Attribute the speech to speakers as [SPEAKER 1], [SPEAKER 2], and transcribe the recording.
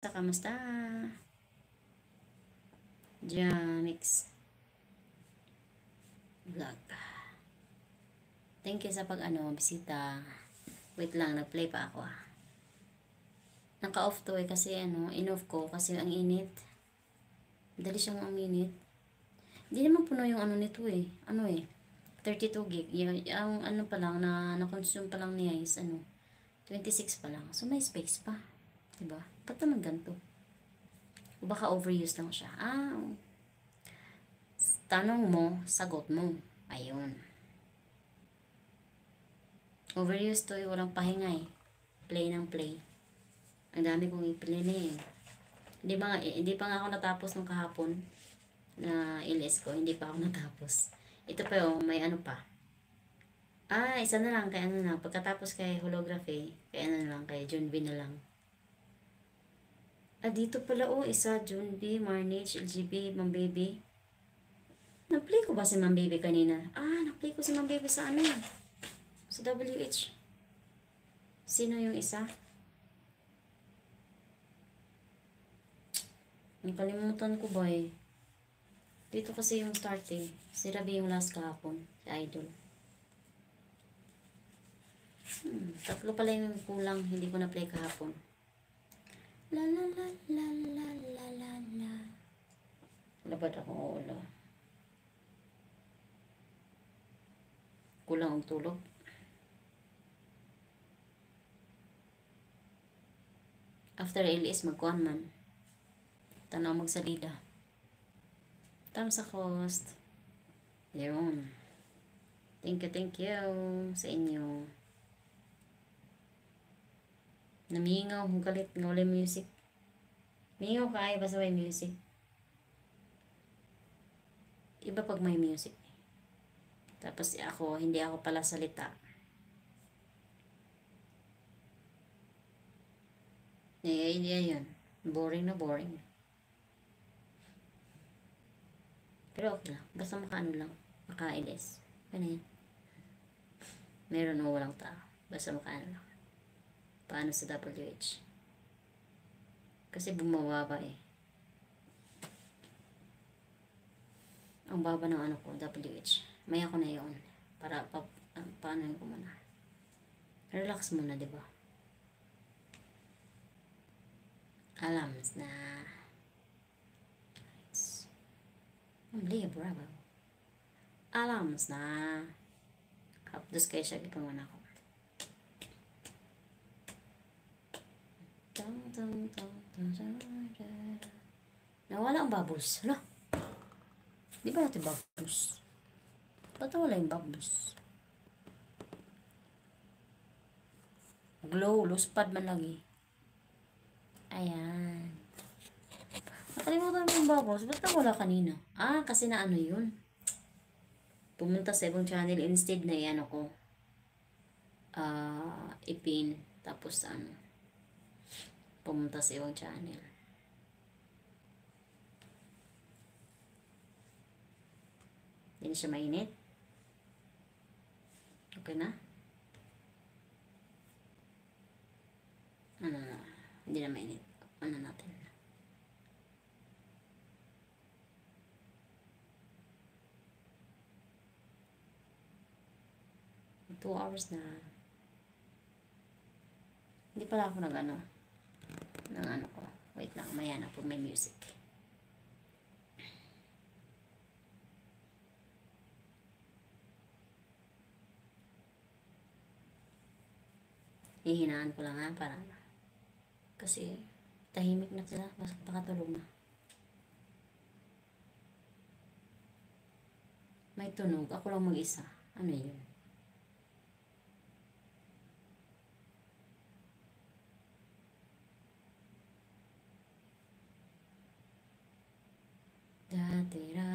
[SPEAKER 1] Kamusta? Jamix vlog. Thank you sa bisita. Wait lang, nag-play pa ako Naka-off to kasi in-off ko kasi ang init. Dali siyang uminit. Hindi naman puno yung nito 32 gig. Ang pa lang na-consume pa lang niya is 26 pa lang. So may space pa. Diba? Ba't naman ganito? O baka overuse lang siya. Tanong mo, sagot mo. Ayun. Overuse to walang pahinga Play ng play. Ang dami kong i-play na Hindi pa nga ako natapos nung kahapon na LS ko. Hindi pa ako natapos. Ito pa may pa. Isa na lang kay Pagkatapos kay holography, kay na lang, kay Junbi na lang. Dito pala isa, Junbi, Marnage, LGB, Mambaby. Na-play ko ba si Mambaby kanina? Na-play ko si Mambaby sa sa WH. Sino yung isa? Nakalimutan ko ba Dito kasi yung start Si Rabi yung last kahapon. Si Idol. Tatlo pala yung kulang. Hindi ko na-play kahapon. La la la la la la la la. Labad ako ulo. Kulang ang tulog. After LS, magkuhan man. Tanaw magsalida. Tam sa cost. Yun. Thank you sa inyo. Namingaw, kung galit, ngawala music. Mingaw ka basta may music. Iba pag may music. Tapos hindi ako pala salita. Yun. Boring na boring. Pero okay lang. Basta lang. Maka-LS. Ano yan? Meron o walang tao. Basta lang. Paano sa WH? Kasi bumababa Ang baba ng ko, WH. May ako na yun. Para paano ko muna. Relax muna, diba? Alams na. Bravo. Alams na. Kapdos kayo siya ipangunan ko. Nawala ang bubbles. Hala. Di ba natin bubbles? Ba't wala yung bubbles? Glow. Luspad man lagi. Ayan. Nakalimutan mo yung bubbles. Ba't wala kanina? Kasi na yun. Pumunta sa ibang channel instead na ko. Ipin. Tapos pumunta sa ibang channel. Hindi siya mainit. Okay na? Hindi na mainit. Natin. 2 hours na. Hindi pala ako ng ko. Wait lang, maya na po may music. Hihinaan ko lang para kasi tahimik na sila. Baka tulog na. May tunog. Ako lang mag-isa. Ano yun? Da-di-da.